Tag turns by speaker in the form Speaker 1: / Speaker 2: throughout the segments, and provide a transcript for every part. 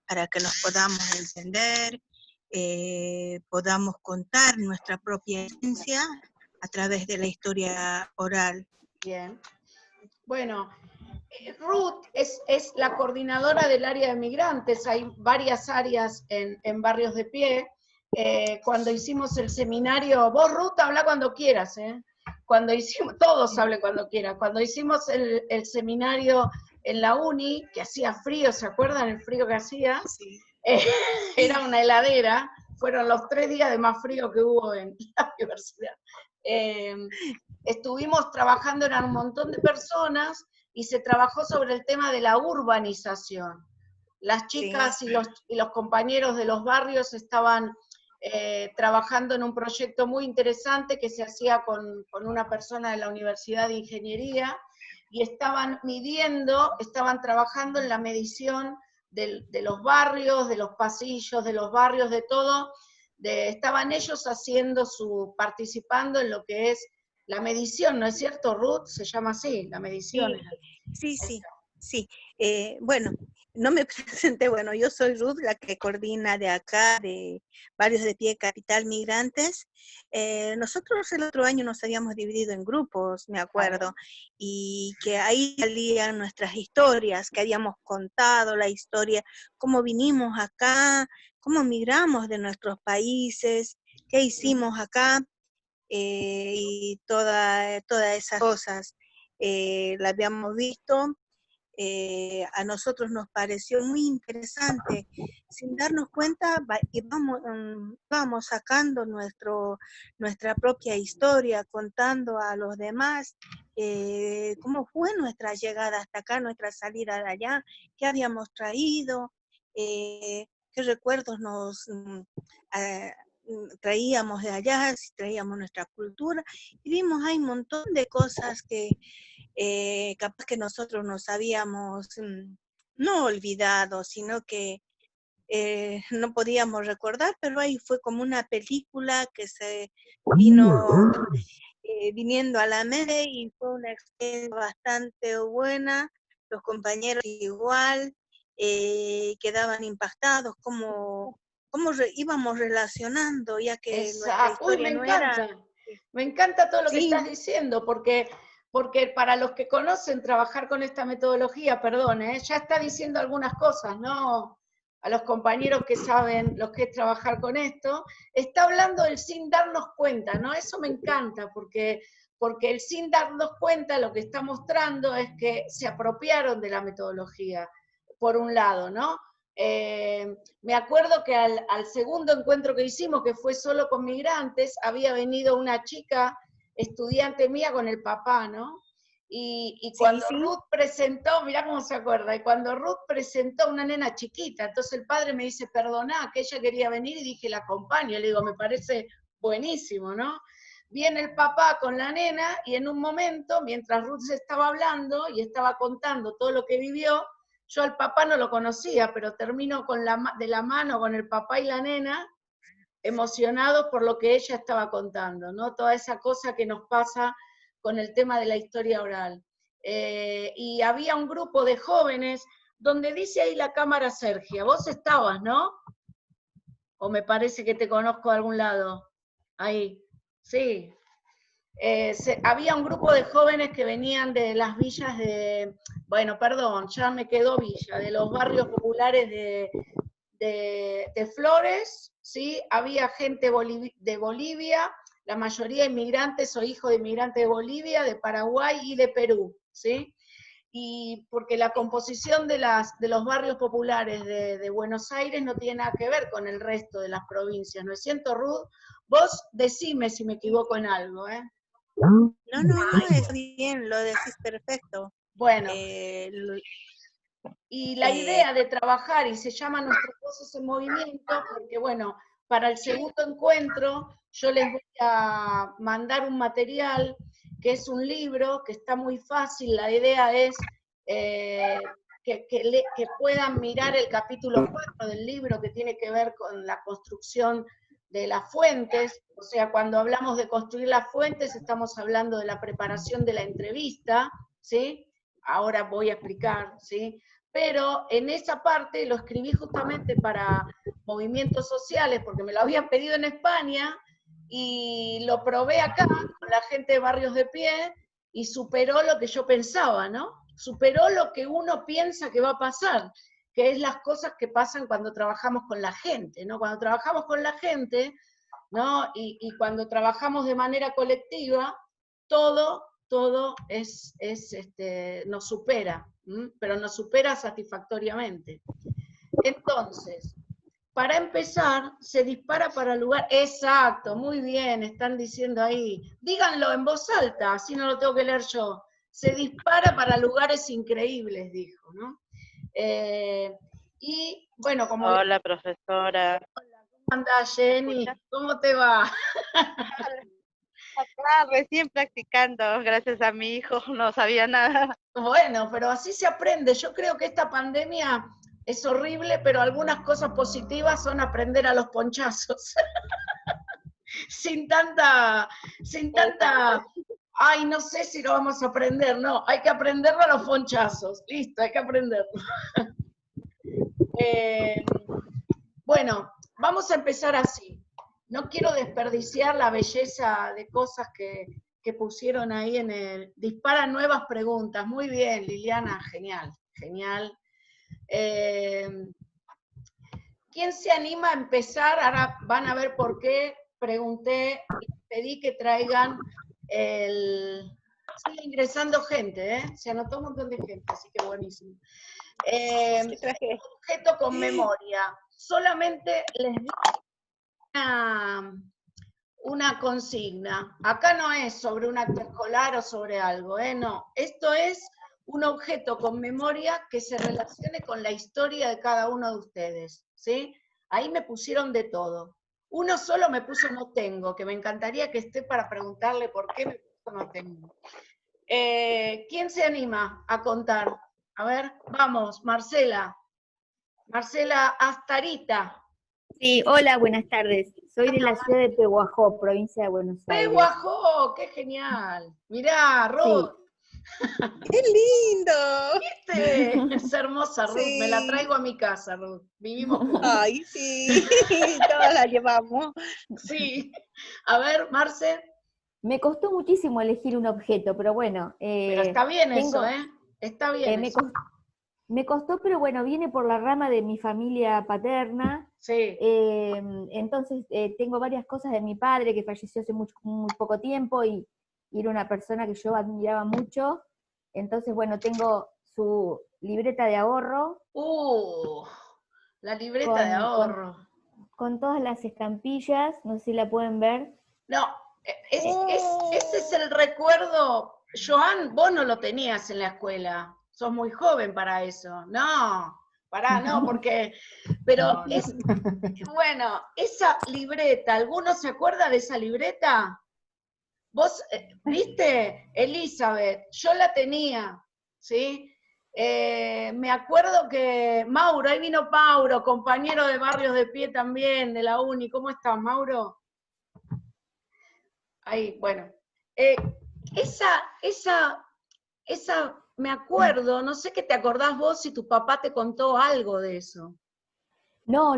Speaker 1: para que nos podamos entender, podamos contar nuestra propia esencia a través de la historia oral.
Speaker 2: Bien. Bueno, Ruth es la coordinadora del área de migrantes, hay varias áreas en Barrios de Pie. Cuando hicimos el seminario, vos Ruth habla cuando quieras, cuando hicimos, todos hablen cuando quieran, cuando hicimos el seminario en la uni, que hacía frío, ¿se acuerdan el frío que hacía?
Speaker 1: Sí.
Speaker 2: Era una heladera, fueron los 3 días de más frío que hubo en la universidad. Estuvimos trabajando, eran un montón de personas, y se trabajó sobre el tema de la urbanización. Las chicas
Speaker 1: Sí.
Speaker 2: y los compañeros de los barrios estaban trabajando en un proyecto muy interesante que se hacía con una persona de la Universidad de Ingeniería, y estaban midiendo, estaban trabajando en la medición de los barrios, de los pasillos, de los barrios, de todo. Estaban ellos participando en lo que es la medición, ¿no es cierto, Ruth? Se llama así, la medición.
Speaker 1: Sí. Bueno, no me presenté, bueno, yo soy Ruth, la que coordina de acá, de Barrios de Pie, Capital Migrantes. Nosotros el otro año nos habíamos dividido en grupos, me acuerdo, y que ahí salían nuestras historias, que habíamos contado la historia, cómo vinimos acá, cómo migramos de nuestros países, qué hicimos acá. Y todas esas cosas las habíamos visto, a nosotros nos pareció muy interesante, sin darnos cuenta vamos sacando nuestra propia historia, contando a los demás cómo fue nuestra llegada hasta acá, nuestra salida de allá, qué habíamos traído, qué recuerdos nos traíamos de allá, si traíamos nuestra cultura, y vimos hay un montón de cosas que capaz que nosotros nos habíamos no olvidado, sino que no podíamos recordar, pero ahí fue como una película que se vino viniendo a la mente, y fue una experiencia bastante buena, los compañeros igual quedaban impactados, como íbamos relacionando, ya que nuestra
Speaker 2: Exacto. Uy,
Speaker 1: historia no era...
Speaker 2: me encanta todo lo que
Speaker 1: Sí,
Speaker 2: estás diciendo, porque para los que conocen trabajar con esta metodología, perdón, ya está diciendo algunas cosas, ¿no? A los compañeros que saben lo que es trabajar con esto, está hablando del sin darnos cuenta, ¿no? Eso me encanta, porque el sin darnos cuenta lo que está mostrando es que se apropiaron de la metodología, por un lado, ¿no? Me acuerdo que al segundo encuentro que hicimos, que fue solo con migrantes, había venido una chica, estudiante mía, con el papá, ¿no? Y cuando
Speaker 1: sí.
Speaker 2: Ruth presentó, mirá cómo se acuerda, y cuando Ruth presentó una nena chiquita, entonces el padre me dice, perdoná, que ella quería venir, y dije, la acompaño, le digo, me parece buenísimo, ¿no? Viene el papá con la nena, y en un momento, mientras Ruth se estaba hablando y estaba contando todo lo que vivió, yo al papá no lo conocía, pero termino de la mano con el papá y la nena, emocionados por lo que ella estaba contando, ¿no? Toda esa cosa que nos pasa con el tema de la historia oral. Y había un grupo de jóvenes, donde dice ahí la cámara Sergia, vos estabas, ¿no? O me parece que te conozco de algún lado. Ahí, sí. Había un grupo de jóvenes que venían de las villas bueno, perdón, ya me quedó villa, de los barrios populares de Flores, ¿sí? Había gente de Bolivia, la mayoría inmigrantes o hijos de inmigrantes de Bolivia, de Paraguay y de Perú, ¿sí? Y porque la composición de los barrios populares de Buenos Aires no tiene nada que ver con el resto de las provincias, ¿no es cierto, Ruth? Vos decime si me equivoco en algo, ¿eh?
Speaker 1: No, es bien, lo decís perfecto.
Speaker 2: Bueno,
Speaker 1: Lo-
Speaker 2: y la idea de trabajar, y se llama Nuestras Voces en Movimiento, porque bueno, para el segundo encuentro yo les voy a mandar un material que es un libro, que está muy fácil. La idea es que puedan mirar el capítulo 4 del libro, que tiene que ver con la construcción de las fuentes. O sea, cuando hablamos de construir las fuentes, estamos hablando de la preparación de la entrevista, ¿sí? Ahora voy a explicar, ¿sí? pero en esa parte lo escribí justamente para movimientos sociales, porque me lo habían pedido en España, y lo probé acá con la gente de Barrios de Pie, y superó lo que yo pensaba, ¿no? Superó lo que uno piensa que va a pasar, que es las cosas que pasan cuando trabajamos con la gente, ¿no? Cuando trabajamos con la gente, ¿no? Y cuando trabajamos de manera colectiva, todo nos supera, pero nos supera satisfactoriamente. Entonces, para empezar, se dispara para lugar, exacto, muy bien, están diciendo ahí, díganlo en voz alta, así no lo tengo que leer yo, se dispara para lugares increíbles, dijo, ¿no? Y bueno, como...
Speaker 3: Hola, profesora.
Speaker 2: Hola, ¿cómo andás, Jenny? ¿Cómo te va?
Speaker 3: Acá recién practicando, gracias a mi hijo, no sabía nada.
Speaker 2: Bueno, pero así se aprende. Yo creo que esta pandemia es horrible, pero algunas cosas positivas son aprender a los ponchazos. sin tanta, ay, no sé si lo vamos a aprender, no, hay que aprenderlo a los ponchazos. Listo, hay que aprenderlo. Bueno, vamos a empezar así. No quiero desperdiciar la belleza de cosas que pusieron ahí en el... Dispara nuevas preguntas. Muy bien, Liliana, genial, genial. ¿Quién se anima a empezar? Ahora van a ver por qué pregunté y pedí que traigan el... Sigue ingresando gente, ¿eh? Se anotó un montón de gente, así que buenísimo. Objeto con memoria. Solamente les digo una consigna. Acá no es sobre un acto escolar o sobre algo, no. Esto es un objeto con memoria que se relacione con la historia de cada uno de ustedes, ¿sí? Ahí me pusieron de todo. Uno solo me puso no tengo, que me encantaría que esté para preguntarle por qué me puso no tengo. ¿Quién se anima a contar? A ver, vamos, Marcela. Marcela Astarita.
Speaker 4: Sí, hola, buenas tardes. Soy de la ciudad de Pehuajó, provincia de Buenos Aires.
Speaker 2: ¡Pehuajó! ¡Qué genial! Mirá, Ruth.
Speaker 4: Sí.
Speaker 1: ¡Qué lindo!
Speaker 2: ¿Viste? Es hermosa, Ruth.
Speaker 1: Sí.
Speaker 2: Me la traigo a mi casa, Ruth. Vivimos juntos.
Speaker 1: Ay, sí, todas la llevamos.
Speaker 2: Sí. A ver, Marce.
Speaker 4: Me costó muchísimo elegir un objeto, pero bueno.
Speaker 2: Pero está bien eso, ¿eh? Está bien eso.
Speaker 4: Me costó, pero bueno, viene por la rama de mi familia paterna.
Speaker 2: Sí.
Speaker 4: Entonces, tengo varias cosas de mi padre que falleció hace muy poco tiempo y era una persona que yo admiraba mucho. Entonces, bueno, tengo su libreta de ahorro.
Speaker 2: La libreta de ahorro.
Speaker 4: Con todas las estampillas, no sé si la pueden ver.
Speaker 2: No, ese es el recuerdo. Joan, vos no lo tenías en la escuela. Sos muy joven para eso. No, no, porque... Pero no. Es... Bueno, esa libreta, ¿alguno se acuerda de esa libreta? Vos, ¿viste? Elizabeth, yo la tenía, ¿sí? Me acuerdo que Mauro, ahí vino Mauro, compañero de Barrios de Pie también, de la Uni. ¿Cómo estás, Mauro? Ahí, bueno. Esa, me acuerdo, no sé qué te acordás vos si tu papá te contó algo de eso.
Speaker 4: No,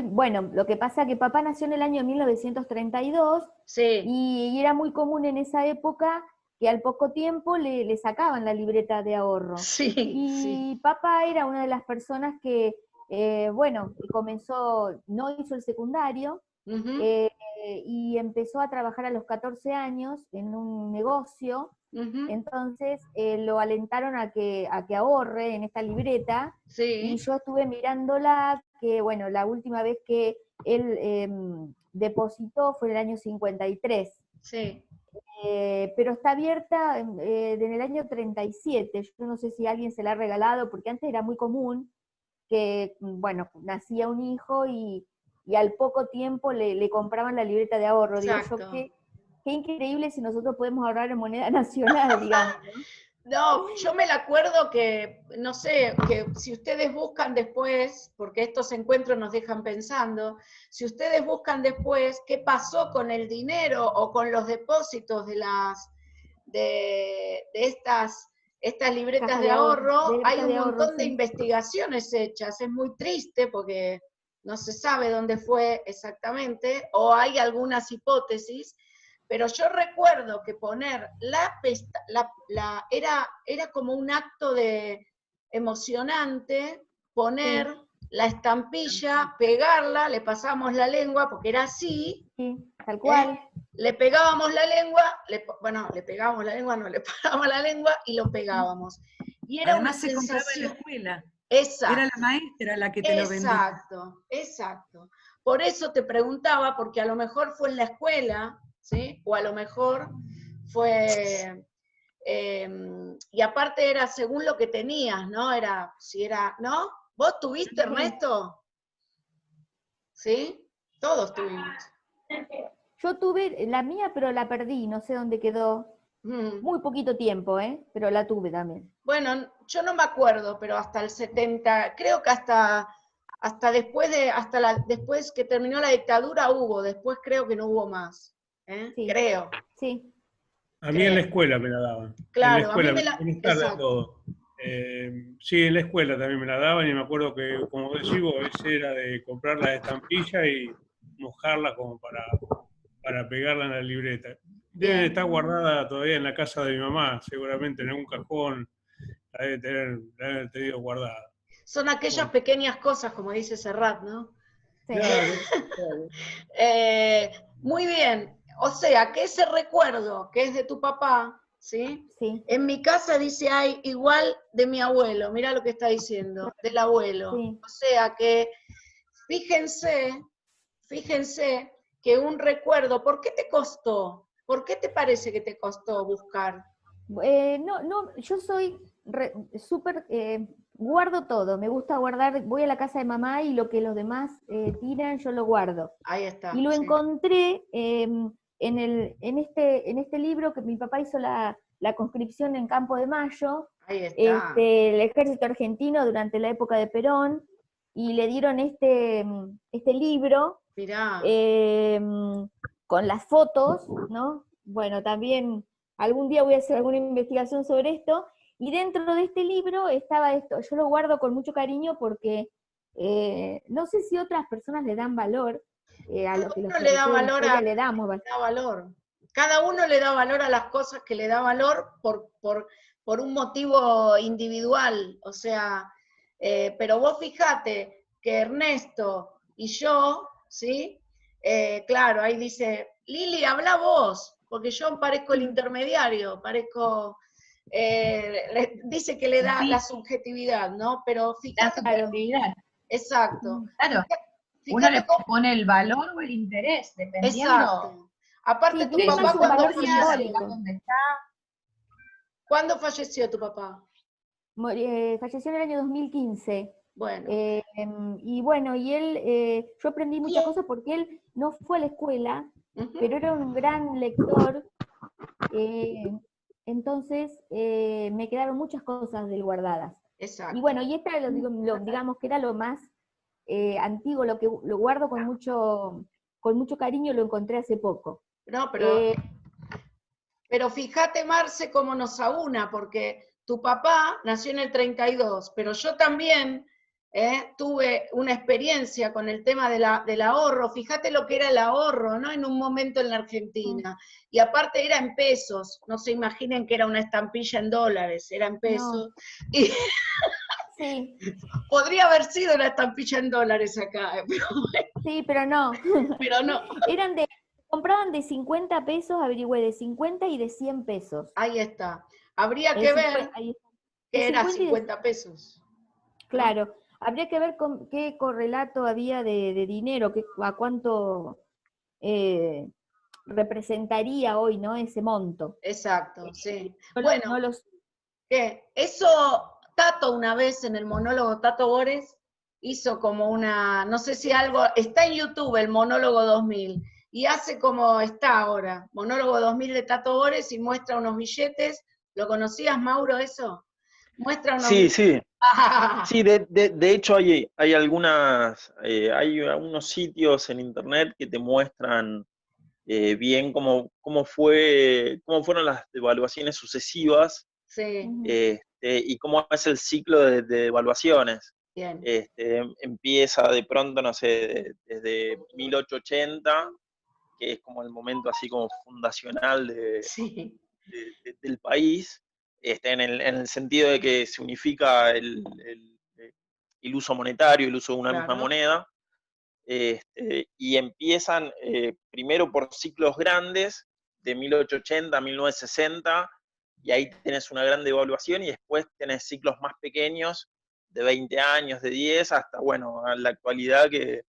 Speaker 4: bueno, lo que pasa es que papá nació en el año 1932,
Speaker 2: sí.
Speaker 4: y era muy común en esa época que al poco tiempo le sacaban la libreta de ahorro.
Speaker 2: Sí,
Speaker 4: y
Speaker 2: sí.
Speaker 4: Papá era una de las personas que, bueno, no hizo el secundario, y empezó a trabajar a los 14 años en un negocio. Entonces lo alentaron a que ahorre en esta libreta,
Speaker 2: sí.
Speaker 4: Y yo estuve mirándola, que bueno, la última vez que él depositó fue en el año 53.
Speaker 2: Sí.
Speaker 4: Pero está abierta en el año 37, yo no sé si alguien se la ha regalado, porque antes era muy común que, bueno, nacía un hijo y al poco tiempo le compraban la libreta de ahorro.
Speaker 2: Exacto.
Speaker 4: Digo yo, qué increíble si nosotros podemos ahorrar en moneda nacional, digamos, ¿no?
Speaker 2: No, yo me la acuerdo que, no sé, que si ustedes buscan después, porque estos encuentros nos dejan pensando, si ustedes buscan después qué pasó con el dinero o con los depósitos de estas estas libretas
Speaker 4: Caja
Speaker 2: de ahorro, hay un
Speaker 4: de ahorro,
Speaker 2: montón de
Speaker 4: sí.
Speaker 2: investigaciones hechas, es muy triste porque no se sabe dónde fue exactamente, o hay algunas hipótesis, pero yo recuerdo que poner era como un acto emocionante, poner la estampilla, pegarla, le pasamos la lengua, porque era así,
Speaker 4: Sí, tal cual.
Speaker 2: le pegábamos la lengua, le pegábamos la lengua, no, le parábamos la lengua y lo pegábamos. Y era
Speaker 5: Además
Speaker 2: una
Speaker 5: se compraba en la
Speaker 2: sensación.
Speaker 5: escuela.
Speaker 2: Exacto.
Speaker 5: Era la maestra la que te lo vendía.
Speaker 2: Exacto, exacto. Por eso te preguntaba, porque a lo mejor fue en la escuela, ¿sí? O a lo mejor fue... y aparte era según lo que tenías, ¿no? Era, si era, ¿no? ¿Vos tuviste, Ernesto? ¿Sí? Todos tuvimos.
Speaker 4: Yo tuve la mía, pero la perdí, no sé dónde quedó. Muy poquito tiempo, pero la tuve también.
Speaker 2: Bueno, yo no me acuerdo, pero hasta el 70, creo que hasta después que terminó la dictadura hubo, después creo que no hubo más.
Speaker 4: Sí.
Speaker 2: Creo.
Speaker 4: Sí.
Speaker 6: A mí en la escuela me la daban.
Speaker 2: Claro,
Speaker 6: en la escuela,
Speaker 2: a mí me la... Exacto.
Speaker 6: todo. Sí, en la escuela también me la daban y me acuerdo que, como decís vos, ese era de comprar la estampilla y mojarla como para pegarla en la libreta. Debe estar guardada todavía en la casa de mi mamá, seguramente en algún cajón, la debe haber tenido guardada.
Speaker 2: Son aquellas pequeñas cosas, como dice Serrat, ¿no?
Speaker 4: Sí.
Speaker 6: Claro, claro.
Speaker 2: Muy bien. O sea, que ese recuerdo que es de tu papá, ¿sí?
Speaker 4: Sí.
Speaker 2: En mi casa dice, hay igual de mi abuelo, mira lo que está diciendo, del abuelo.
Speaker 4: Sí.
Speaker 2: O sea que, fíjense que un recuerdo, ¿por qué te costó? ¿Por qué te parece que te costó buscar?
Speaker 4: No, yo soy súper, guardo todo, me gusta guardar, voy a la casa de mamá y lo que los demás tiran, yo lo guardo.
Speaker 2: Ahí está.
Speaker 4: Y lo
Speaker 2: sí.
Speaker 4: encontré en este libro que mi papá hizo la conscripción en Campo de Mayo,
Speaker 2: Ahí está.
Speaker 4: el ejército argentino durante la época de Perón, y le dieron este libro
Speaker 2: Mirá.
Speaker 4: con las fotos, ¿no? Bueno, también algún día voy a hacer alguna investigación sobre esto, y dentro de este libro estaba esto, yo lo guardo con mucho cariño porque no sé si otras personas le dan valor a lo que los
Speaker 2: le da
Speaker 4: profesores de
Speaker 2: valor
Speaker 4: historia le damos valor.
Speaker 2: Le da valor. Cada uno le da valor a las cosas que le da valor por un motivo individual. O sea, pero vos fijate que Ernesto y yo, ¿sí? Claro, ahí dice, Lili, habla vos, porque yo parezco el intermediario, parezco... dice que le da la subjetividad, ¿no? Pero fíjate...
Speaker 7: La subjetividad.
Speaker 2: Exacto.
Speaker 7: Claro.
Speaker 2: Fíjate
Speaker 7: Uno le pone el valor o el interés, dependiendo.
Speaker 2: Exacto. Aparte,
Speaker 4: Sí,
Speaker 2: tu
Speaker 4: tiene
Speaker 2: papá
Speaker 4: más un
Speaker 2: cuando
Speaker 4: valor
Speaker 2: falleció.
Speaker 4: simbólico.
Speaker 2: ¿Cuándo falleció tu papá?
Speaker 4: Falleció en el año 2015.
Speaker 2: Bueno.
Speaker 4: Y bueno, y él, yo aprendí muchas cosas porque él no fue a la escuela, pero era un gran lector, entonces me quedaron muchas cosas de él guardadas.
Speaker 2: Exacto.
Speaker 4: Y bueno, y esta digamos que era lo más antiguo, lo que lo guardo con mucho cariño, lo encontré hace poco.
Speaker 2: No, pero fíjate, Marce, cómo nos aúna, porque tu papá nació en el 32, pero yo también tuve una experiencia con el tema del ahorro. Fíjate lo que era el ahorro, ¿no? En un momento en la Argentina. Y aparte era en pesos, no se imaginen que era una estampilla en dólares, era en pesos. No. Y
Speaker 4: sí.
Speaker 2: Podría haber sido una estampilla en dólares acá. Pero bueno.
Speaker 4: Sí, pero no.
Speaker 2: Pero no.
Speaker 4: Compraban de 50 pesos, averigüé, de 50 y de 100 pesos.
Speaker 2: Ahí está. Habría que ver que era 50 pesos.
Speaker 4: Claro, habría que ver qué correlato había de dinero, a cuánto representaría hoy, ¿no? Ese monto.
Speaker 2: Exacto, sí.
Speaker 4: Bueno,
Speaker 2: ¿qué? Eso, Tato una vez en el monólogo Tato Bores hizo como una, no sé si algo, está en YouTube el monólogo 2000, y hace como está ahora, monólogo 2000 de Tato Bores, y muestra unos billetes. ¿Lo conocías, Mauro, eso? Muestra unos billetes.
Speaker 8: Sí. Sí, de hecho hay algunos sitios en internet que te muestran bien cómo fueron las devaluaciones sucesivas
Speaker 2: Sí.
Speaker 8: Y cómo es el ciclo de evaluaciones.
Speaker 2: Bien.
Speaker 8: Empieza de pronto, no sé, desde 1880, que es como el momento así como fundacional
Speaker 2: Sí.
Speaker 8: del país, en el sentido de que se unifica el uso monetario, el uso de una misma
Speaker 2: Claro.
Speaker 8: moneda, y empiezan primero por ciclos grandes, de 1880 a 1960, y ahí tenés una gran devaluación, y después tenés ciclos más pequeños, de 20 años, de 10, hasta, bueno, a la actualidad que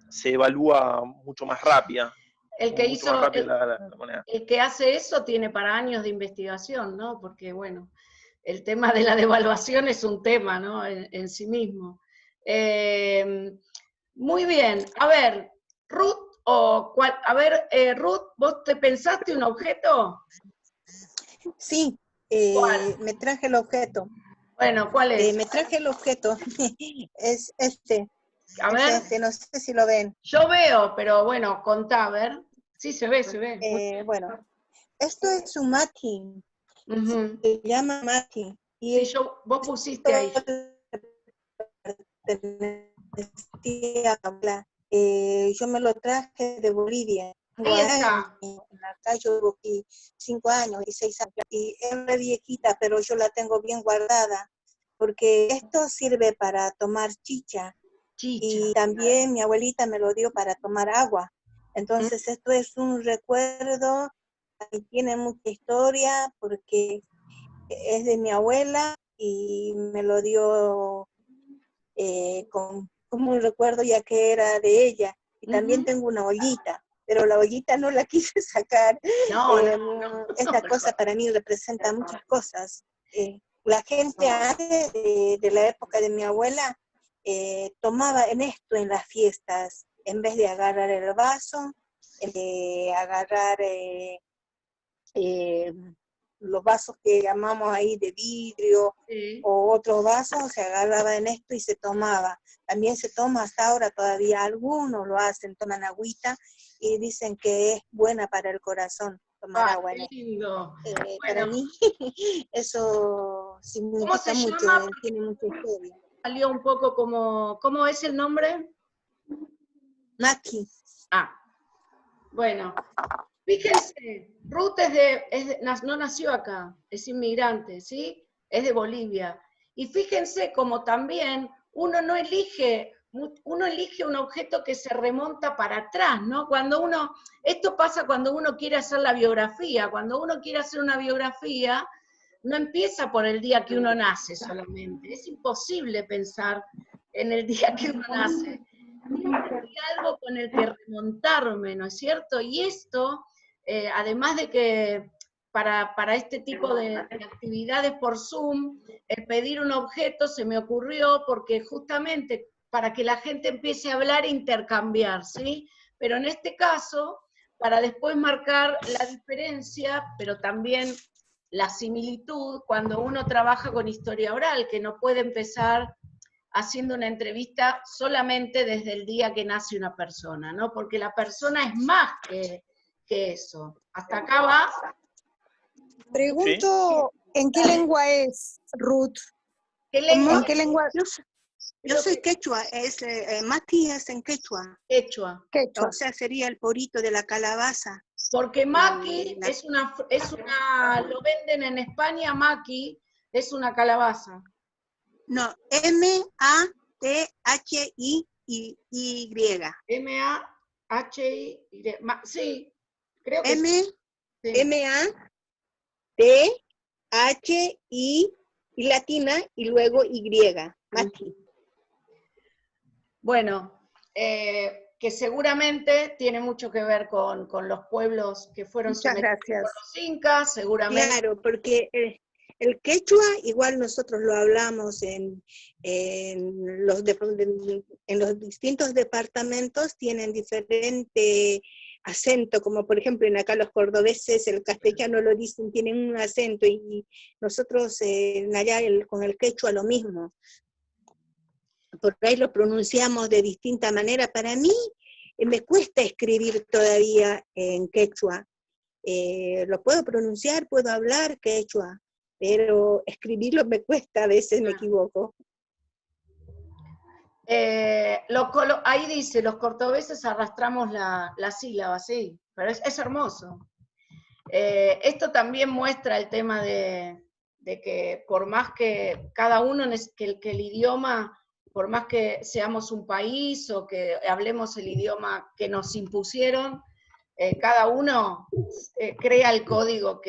Speaker 8: se evalúa mucho más rápida.
Speaker 2: El que
Speaker 8: mucho más
Speaker 2: hizo,
Speaker 8: rápida la moneda.
Speaker 2: el que hace eso tiene para años de investigación, ¿no? Porque, bueno, el tema de la devaluación es un tema, ¿no? En sí mismo. Muy bien. A ver, Ruth, Ruth, ¿vos te pensaste un objeto?
Speaker 1: Sí,
Speaker 2: ¿Cuál?
Speaker 1: me traje el objeto.
Speaker 2: Bueno, ¿cuál es?
Speaker 1: Me traje el objeto. Es este.
Speaker 2: A
Speaker 1: Es
Speaker 2: ver.
Speaker 1: este, no sé si lo ven.
Speaker 2: Yo veo, pero bueno, contá, a ver. Sí, se ve, se ve.
Speaker 1: Bueno, esto es un mati. Se llama mati.
Speaker 2: Sí, vos pusiste ahí.
Speaker 1: Yo me lo traje de Bolivia.
Speaker 2: Ahí está.
Speaker 1: Acá yo vivo aquí 5 años, 16 años, y es re viejita, pero yo la tengo bien guardada, porque esto sirve para tomar chicha. Y también mi abuelita me lo dio para tomar agua. Entonces esto es un recuerdo y tiene mucha historia, porque es de mi abuela y me lo dio como un recuerdo, ya que era de ella. Y también tengo una ollita, pero la ollita no la quise sacar. Esta cosa para mí representa muchas cosas. La gente antes de la época de mi abuela tomaba en esto en las fiestas, en vez de agarrar el vaso, agarrar los vasos que llamamos ahí de vidrio, o otros vasos, se agarraba en esto y se tomaba. También se toma hasta ahora, todavía algunos lo hacen, toman agüita y dicen que es buena para el corazón tomar agua en
Speaker 2: lindo.
Speaker 1: Para mí eso significa mucho, tiene mucha historia.
Speaker 2: Salió un poco como, ¿cómo es el nombre?
Speaker 1: Maki.
Speaker 2: Bueno. Fíjense, Ruth no nació acá, es inmigrante, ¿sí? Es de Bolivia. Y fíjense como también uno elige un objeto que se remonta para atrás, ¿no? Esto pasa cuando uno quiere hacer la biografía. Cuando uno quiere hacer una biografía, no empieza por el día que uno nace solamente. Es imposible pensar en el día que uno nace. Hay algo con el que remontarme, ¿no es cierto? Y esto, además de que para este tipo de actividades por Zoom, el pedir un objeto se me ocurrió porque justamente para que la gente empiece a hablar e intercambiar, ¿sí? Pero en este caso, para después marcar la diferencia, pero también la similitud cuando uno trabaja con historia oral, que no puede empezar haciendo una entrevista solamente desde el día que nace una persona, ¿no? Porque la persona es más que eso. ¿Hasta acá va?
Speaker 9: Pregunto, ¿en qué lengua es, Ruth?
Speaker 2: ¿Qué lengua?
Speaker 9: ¿En qué lengua?
Speaker 1: Yo soy quechua, maqui es en quechua.
Speaker 2: Quechua.
Speaker 1: O sea, sería el porito de la calabaza.
Speaker 2: Porque maqui lo venden en España, maqui es una calabaza.
Speaker 1: No, M-A-T-H-I-Y.
Speaker 2: M-A-H-I-Y. Sí, creo que
Speaker 1: M-A-T-H-I y latina y luego Y. Maqui.
Speaker 2: Bueno, que seguramente tiene mucho que ver con los pueblos que fueron sometidos por los incas, seguramente.
Speaker 1: Claro, porque el quechua igual nosotros lo hablamos en los distintos departamentos, tienen diferente acento, como por ejemplo en acá los cordobeses el castellano lo dicen, tienen un acento, y nosotros allá con el quechua lo mismo. Por ahí lo pronunciamos de distinta manera. Para mí me cuesta escribir todavía en quechua. Lo puedo pronunciar, puedo hablar quechua, pero escribirlo me cuesta, a veces me equivoco.
Speaker 2: Ahí dice, los cordobeses arrastramos la sílaba, sí, pero es hermoso. Esto también muestra el tema de que por más que cada uno, que el idioma, por más que seamos un país o que hablemos el idioma que nos impusieron, cada uno crea el código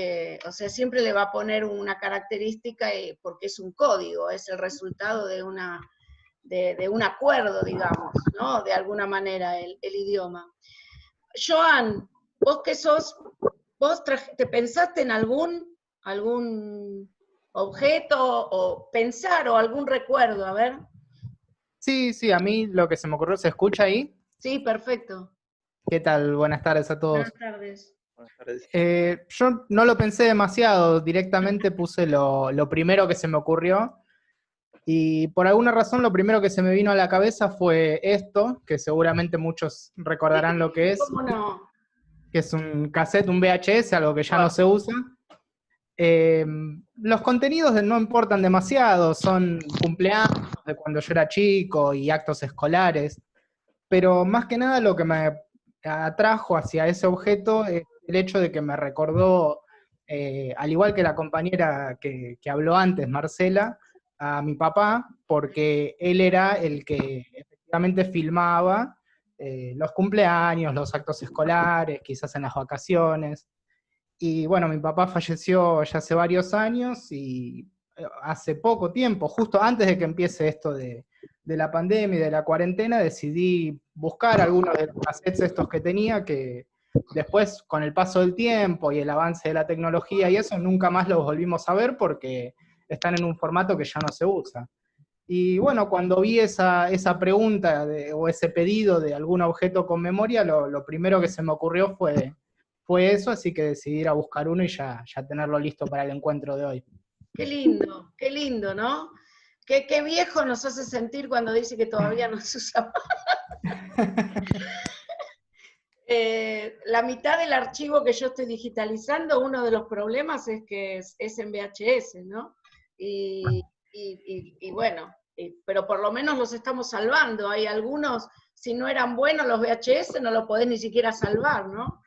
Speaker 2: o sea, siempre le va a poner una característica porque es un código, es el resultado de un acuerdo, digamos, ¿no? De alguna manera, el idioma. Joan, vos que sos, ¿te pensaste en algún objeto o pensar o algún recuerdo? A ver.
Speaker 10: Sí, a mí lo que se me ocurrió, ¿se escucha ahí?
Speaker 2: Sí, perfecto.
Speaker 10: ¿Qué tal? Buenas tardes a todos.
Speaker 2: Buenas tardes.
Speaker 8: Buenas tardes.
Speaker 10: Yo no lo pensé demasiado, directamente puse lo primero que se me ocurrió, y por alguna razón lo primero que se me vino a la cabeza fue esto, que seguramente muchos recordarán lo que es.
Speaker 2: ¿Cómo no?
Speaker 10: Que es un cassette, un VHS, algo que ya no se usa. Los contenidos no importan demasiado, son cumpleaños de cuando yo era chico y actos escolares, pero más que nada lo que me atrajo hacia ese objeto es el hecho de que me recordó, al igual que la compañera que habló antes, Marcela, a mi papá, porque él era el que efectivamente filmaba los cumpleaños, los actos escolares, quizás en las vacaciones. Y bueno, mi papá falleció ya hace varios años y hace poco tiempo, justo antes de que empiece esto de la pandemia y de la cuarentena, decidí buscar algunos de los cassettes estos que tenía, que después, con el paso del tiempo y el avance de la tecnología y eso, nunca más los volvimos a ver porque están en un formato que ya no se usa. Y bueno, cuando vi esa pregunta o ese pedido de algún objeto con memoria, lo primero que se me ocurrió fue eso, así que decidí ir a buscar uno y ya tenerlo listo para el encuentro de hoy.
Speaker 2: Qué lindo, ¿no? Qué viejo nos hace sentir cuando dice que todavía no se usa. La mitad del archivo que yo estoy digitalizando, uno de los problemas es que es en VHS, ¿no? Y bueno, pero por lo menos los estamos salvando. Hay algunos, si no eran buenos los VHS, no lo podés ni siquiera salvar, ¿no?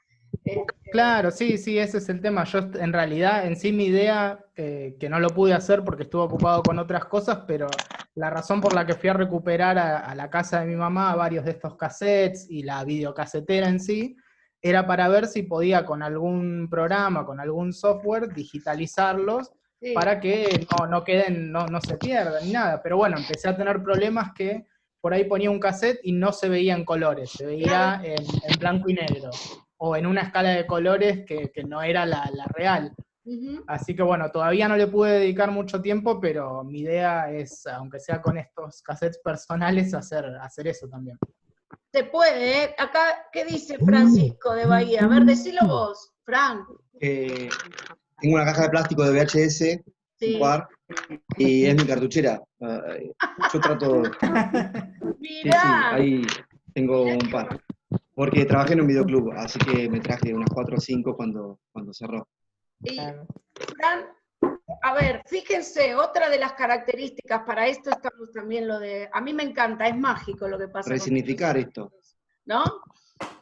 Speaker 10: Claro, sí, ese es el tema. Yo en realidad, en sí mi idea, que no lo pude hacer porque estuve ocupado con otras cosas, pero la razón por la que fui a recuperar a la casa de mi mamá varios de estos cassettes y la videocasetera en sí, era para ver si podía con algún programa, con algún software, digitalizarlos, sí, para que no queden, no se pierdan ni nada. Pero bueno, empecé a tener problemas que por ahí ponía un cassette y no se veía en colores, se veía en blanco y negro, o en una escala de colores que no era la real. Así que bueno, todavía no le pude dedicar mucho tiempo, pero mi idea es, aunque sea con estos cassettes personales, hacer eso también.
Speaker 2: Se puede, ¿eh? Acá, ¿qué dice Francisco de Bahía? A ver, decilo vos, Fran.
Speaker 11: Tengo una caja de plástico de VHS, sí, un par, y es mi cartuchera. Yo trato...
Speaker 2: Mirá.
Speaker 11: Sí, ahí tengo un par. Porque trabajé en un videoclub, así que me traje unas 4 o 5 cuando cerró.
Speaker 2: Y, Fran, a ver, fíjense, otra de las características, para esto estamos también a mí me encanta, es mágico lo que pasa.
Speaker 11: Resignificar esto.
Speaker 2: ¿No?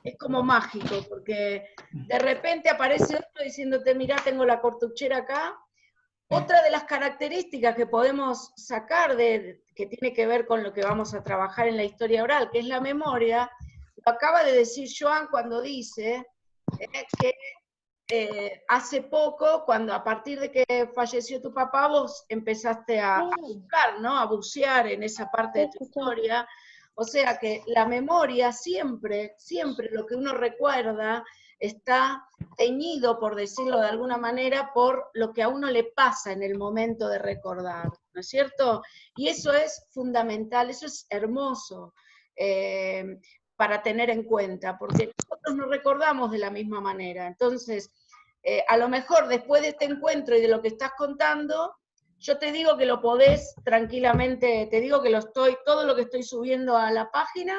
Speaker 2: Es como mágico, porque de repente aparece otro diciéndote, mirá, tengo la cartuchera acá. Otra de las características que podemos sacar, que tiene que ver con lo que vamos a trabajar en la historia oral, que es la memoria, lo acaba de decir Joan cuando dice que hace poco, cuando a partir de que falleció tu papá, vos empezaste a buscar, ¿no? A bucear en esa parte de tu historia. O sea que la memoria siempre lo que uno recuerda está teñido, por decirlo de alguna manera, por lo que a uno le pasa en el momento de recordar, ¿no es cierto? Y eso es fundamental, eso es hermoso para tener en cuenta, porque nosotros nos recordamos de la misma manera. Entonces, a lo mejor después de este encuentro y de lo que estás contando, yo te digo que lo podés tranquilamente, te digo que todo lo que estoy subiendo a la página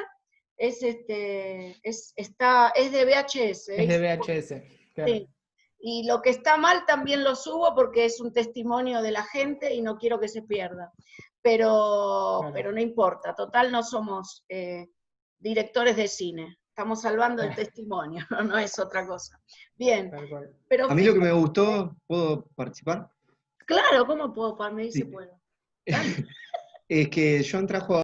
Speaker 2: es de VHS.
Speaker 10: Es de VHS, claro.
Speaker 2: Sí. Y lo que está mal también lo subo porque es un testimonio de la gente y no quiero que se pierda. Pero no importa, total no somos directores de cine. Estamos salvando el testimonio, no es otra cosa. Bien. Pero
Speaker 11: a mí lo que me gustó, ¿puedo participar?
Speaker 2: Claro, ¿cómo puedo? Me dice
Speaker 11: Sí.
Speaker 2: puedo.
Speaker 11: Es que John trajo